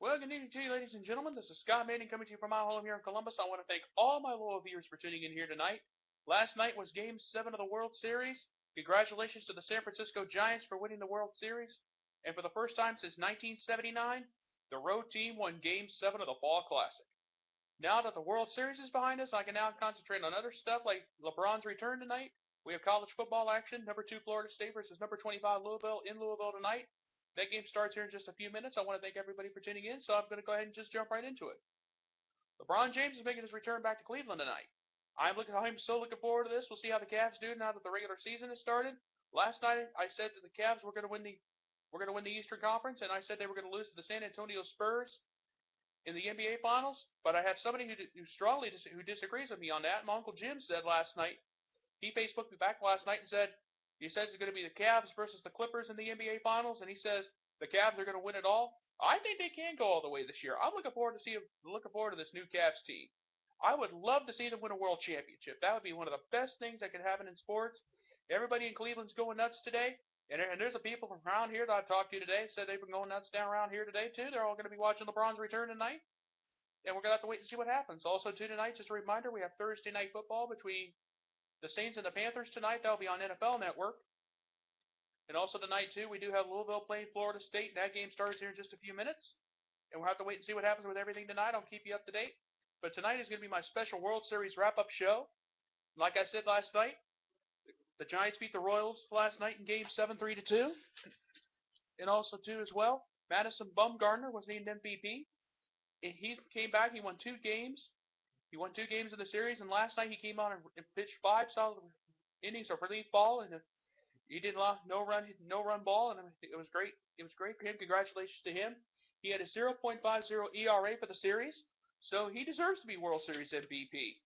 Well, good evening to you, ladies and gentlemen. This is Scott Manning coming to you from my home here in Columbus. I want to thank all my loyal viewers for tuning in here tonight. Last night was Game 7 of the World Series. Congratulations to the San Francisco Giants for winning the World Series. And for the first time since 1979, the road team won Game 7 of the Fall Classic. Now that the World Series is behind us, I can now concentrate on other stuff like LeBron's return tonight. We have college football action, number 2 Florida State versus number 25 Louisville in Louisville tonight. That game starts here in just a few minutes. I want to thank everybody for tuning in, so I'm going to go ahead and just jump right into it. LeBron James is making his return back to Cleveland tonight. I'm so looking forward to this. We'll see how the Cavs do now that the regular season has started. Last night I said that the Cavs were going to win the Eastern Conference, and I said they were going to lose to the San Antonio Spurs in the NBA Finals. But I have somebody who disagrees with me on that. My Uncle Jim said last night. He Facebooked me back last night and said he says it's going to be the Cavs versus the Clippers in the NBA Finals, and he says the Cavs are going to win it all. I think they can go all the way this year. I'm looking forward to this new Cavs team. I would love to see them win a world championship. That would be one of the best things that could happen in sports. Everybody in Cleveland's going nuts today, and there's the people from around here that I've talked to today said they've been going nuts down around here today too. They're all going to be watching LeBron's return tonight, and we're going to have to wait and see what happens. Also, too, tonight, just a reminder, we have Thursday night football between the Saints and the Panthers tonight. That'll be on NFL Network. And also tonight, too, we do have Louisville playing Florida State. That game starts here in just a few minutes. And we'll have to wait and see what happens with everything tonight. I'll keep you up to date. But tonight is going to be my special World Series wrap-up show. Like I said last night, the Giants beat the Royals last night in Game 7, 3-2. And also, too, as well, Madison Bumgarner was named MVP. And he came back. He won 2 games. He won 2 games in the series. And last night he came on and pitched 5 solid innings of relief ball, and he did no run ball, and it was great. It was great for him. Congratulations to him. He had a 0.50 ERA for the series, so he deserves to be World Series MVP.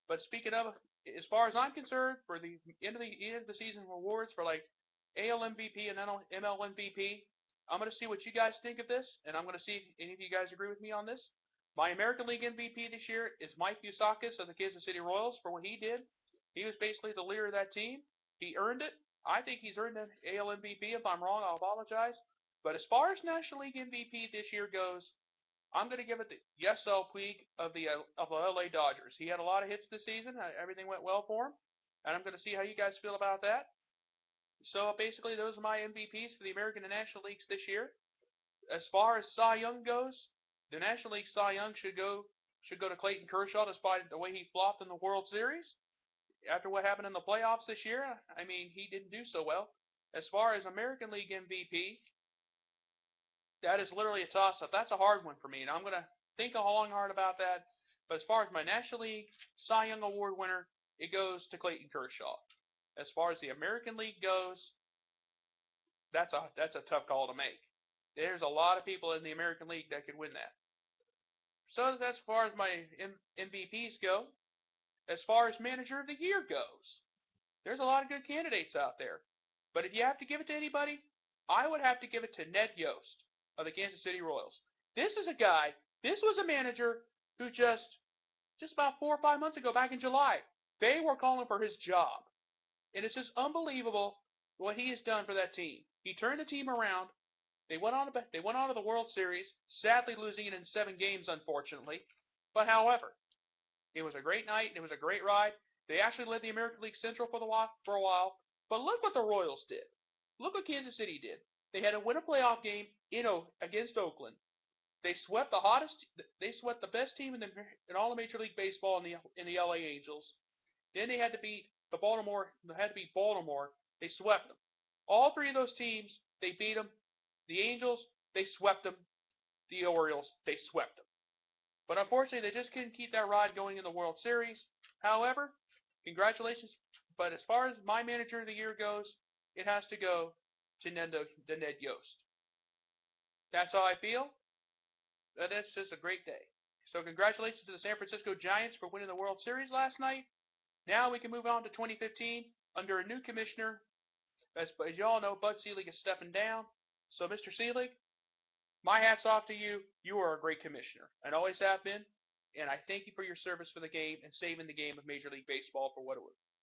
But speaking of, as far as I'm concerned, for the end of the season awards for like AL MVP and ML MVP, I'm going to see what you guys think of this, and I'm going to see if any of you guys agree with me on this. My American League MVP this year is Mike Moustakas of the Kansas City Royals for what he did. He was basically the leader of that team. He earned it. I think he's earned an AL MVP. If I'm wrong, I'll apologize. But as far as National League MVP this year goes, I'm going to give it to Yasiel Puig of the LA Dodgers. He had a lot of hits this season. Everything went well for him. And I'm going to see how you guys feel about that. So basically, those are my MVPs for the American and National Leagues this year. As far as Cy Young goes, the National League Cy Young should go to Clayton Kershaw despite the way he flopped in the World Series. After what happened in the playoffs this year, I mean, he didn't do so well. As far as American League MVP, that is literally a toss-up. That's a hard one for me, and I'm going to think long and hard about that. But as far as my National League Cy Young Award winner, it goes to Clayton Kershaw. As far as the American League goes, that's a tough call to make. There's a lot of people in the American League that could win that. So that's as far as my MVPs go. As far as Manager of the Year goes, there's a lot of good candidates out there. But if you have to give it to anybody, I would have to give it to Ned Yost of the Kansas City Royals. This was a manager who just about 4 or 5 months ago, back in July, they were calling for his job. And it's just unbelievable what he has done for that team. He turned the team around. They went on to the World Series, sadly losing it in 7 games, unfortunately. But however, it was a great night. It was a great ride. They actually led the American League Central for a while. But look what the Royals did. Look what Kansas City did. They had to win a playoff game against Oakland. They swept the best team in all of Major League Baseball in the LA Angels. Then they had to beat Baltimore. They swept them. All 3 of those teams, they beat them. The Angels, they swept them. The Orioles, they swept them. But unfortunately, they just couldn't keep that ride going in the World Series. However, congratulations. But as far as my Manager of the Year goes, it has to go to Ned Yost. That's how I feel. That's just a great day. So congratulations to the San Francisco Giants for winning the World Series last night. Now we can move on to 2015 under a new commissioner. As you all know, Bud Selig is stepping down. So Mr. Selig, my hat's off to you. You are a great commissioner and always have been. And I thank you for your service for the game and saving the game of Major League Baseball for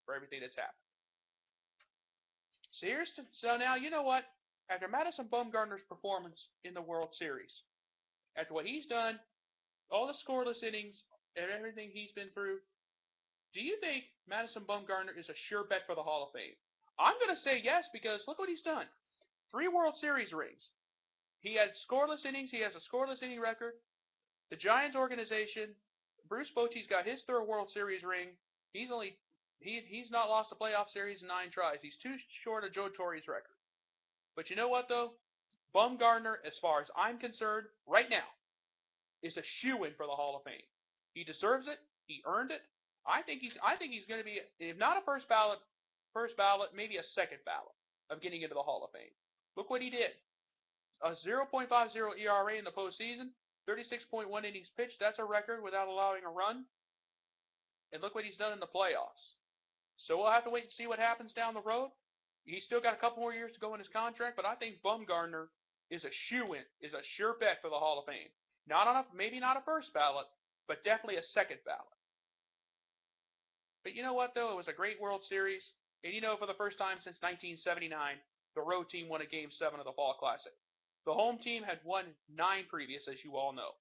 everything that's happened. So now you know what? After Madison Bumgarner's performance in the World Series, after what he's done, all the scoreless innings and everything he's been through, do you think Madison Bumgarner is a sure bet for the Hall of Fame? I'm going to say yes because look what he's done. 3 World Series rings. He had scoreless innings. He has a scoreless inning record. The Giants organization, Bruce Bochy's got his 3rd World Series ring. He's not lost a playoff series in 9 tries. He's too short of Joe Torre's record. But you know what though? Bumgarner, as far as I'm concerned, right now, is a shoo-in for the Hall of Fame. He deserves it. He earned it. I think he's going to be, if not a first ballot, maybe a second ballot of getting into the Hall of Fame. Look what he did. A 0.50 ERA in the postseason, 36.1 innings pitched. That's a record without allowing a run. And look what he's done in the playoffs. So we'll have to wait and see what happens down the road. He's still got a couple more years to go in his contract, but I think Bumgarner is a shoo-in, is a sure bet for the Hall of Fame. Maybe not a first ballot, but definitely a second ballot. But you know what, though? It was a great World Series. And you know, for the first time since 1979, the road team won a Game 7 of the Fall Classic. The home team had won 9 previous, as you all know.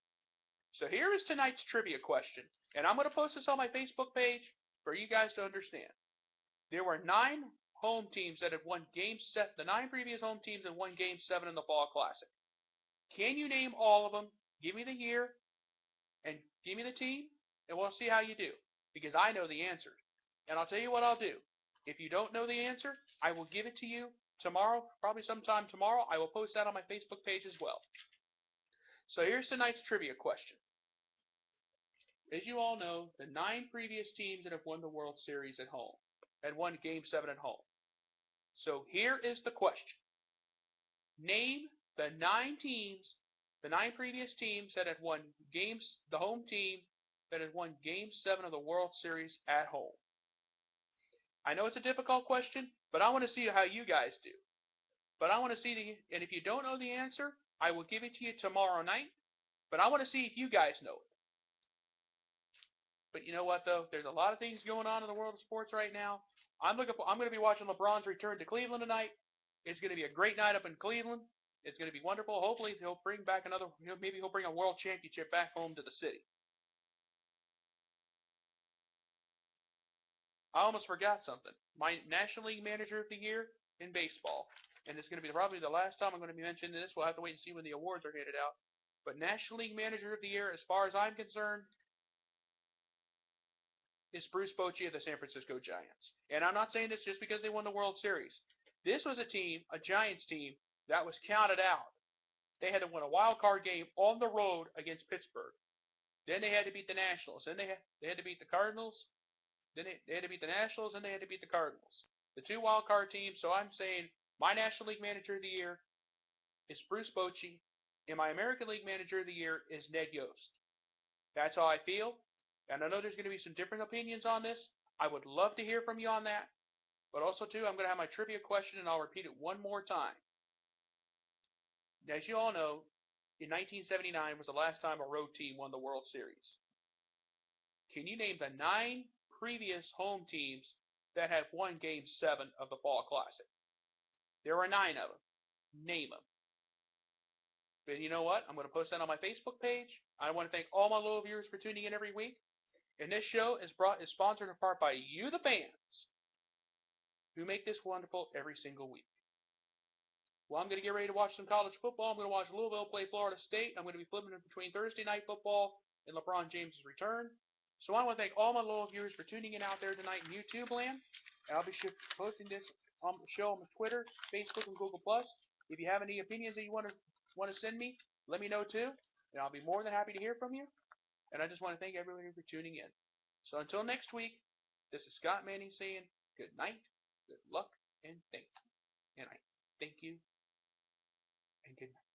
So here is tonight's trivia question. And I'm going to post this on my Facebook page for you guys to understand. There were 9 home teams that had won Game 7. The 9 previous home teams had won Game 7 in the Fall Classic. Can you name all of them? Give me the year and give me the team, and we'll see how you do. Because I know the answer. And I'll tell you what I'll do. If you don't know the answer, I will give it to you tomorrow, probably sometime tomorrow. I will post that on my Facebook page as well. So here's tonight's trivia question. As you all know, the 9 previous teams that have won the World Series at home had won Game 7 at home. So here is the question. Name the 9 teams, the 9 previous teams that had won the home team that has won Game 7 of the World Series at home. I know it's a difficult question, but I want to see how you guys do. But I want to see and if you don't know the answer, I will give it to you tomorrow night. But I want to see if you guys know it. But you know what though? There's a lot of things going on in the world of sports right now. I'm going to be watching LeBron's return to Cleveland tonight. It's going to be a great night up in Cleveland. It's going to be wonderful. Hopefully he'll bring back maybe he'll bring a world championship back home to the city. I almost forgot something. My National League Manager of the Year in baseball. And it's going to be probably the last time I'm going to be mentioning this. We'll have to wait and see when the awards are handed out. But National League Manager of the Year, as far as I'm concerned, is Bruce Bochy of the San Francisco Giants. And I'm not saying this just because they won the World Series. This was a team, a Giants team, that was counted out. They had to win a wild card game on the road against Pittsburgh. Then they had to beat the Nationals. Then they had to beat the Cardinals. Then they had to beat the Nationals, and they had to beat the Cardinals. The 2 wild card teams. So I'm saying my National League Manager of the Year is Bruce Bochy, and my American League Manager of the Year is Ned Yost. That's how I feel. And I know there's going to be some different opinions on this. I would love to hear from you on that. But also, too, I'm going to have my trivia question, and I'll repeat it one more time. As you all know, in 1979 was the last time a road team won the World Series. Can you name the 9 previous home teams that have won Game 7 of the Fall Classic? There are 9 of them. Name them. But you know what? I'm going to post that on my Facebook page. I want to thank all my loyal viewers for tuning in every week. And this show is sponsored in part by you, the fans, who make this wonderful every single week. Well, I'm going to get ready to watch some college football. I'm going to watch Louisville play Florida State. I'm going to be flipping between Thursday night football and LeBron James' return. So I want to thank all my loyal viewers for tuning in out there tonight in YouTube land. And I'll be posting this on the show on Twitter, Facebook, and Google+. If you have any opinions that you want to send me, let me know too. And I'll be more than happy to hear from you. And I just want to thank everybody for tuning in. So until next week, this is Scott Manning saying good night, good luck, and thank you. And I thank you, and good night.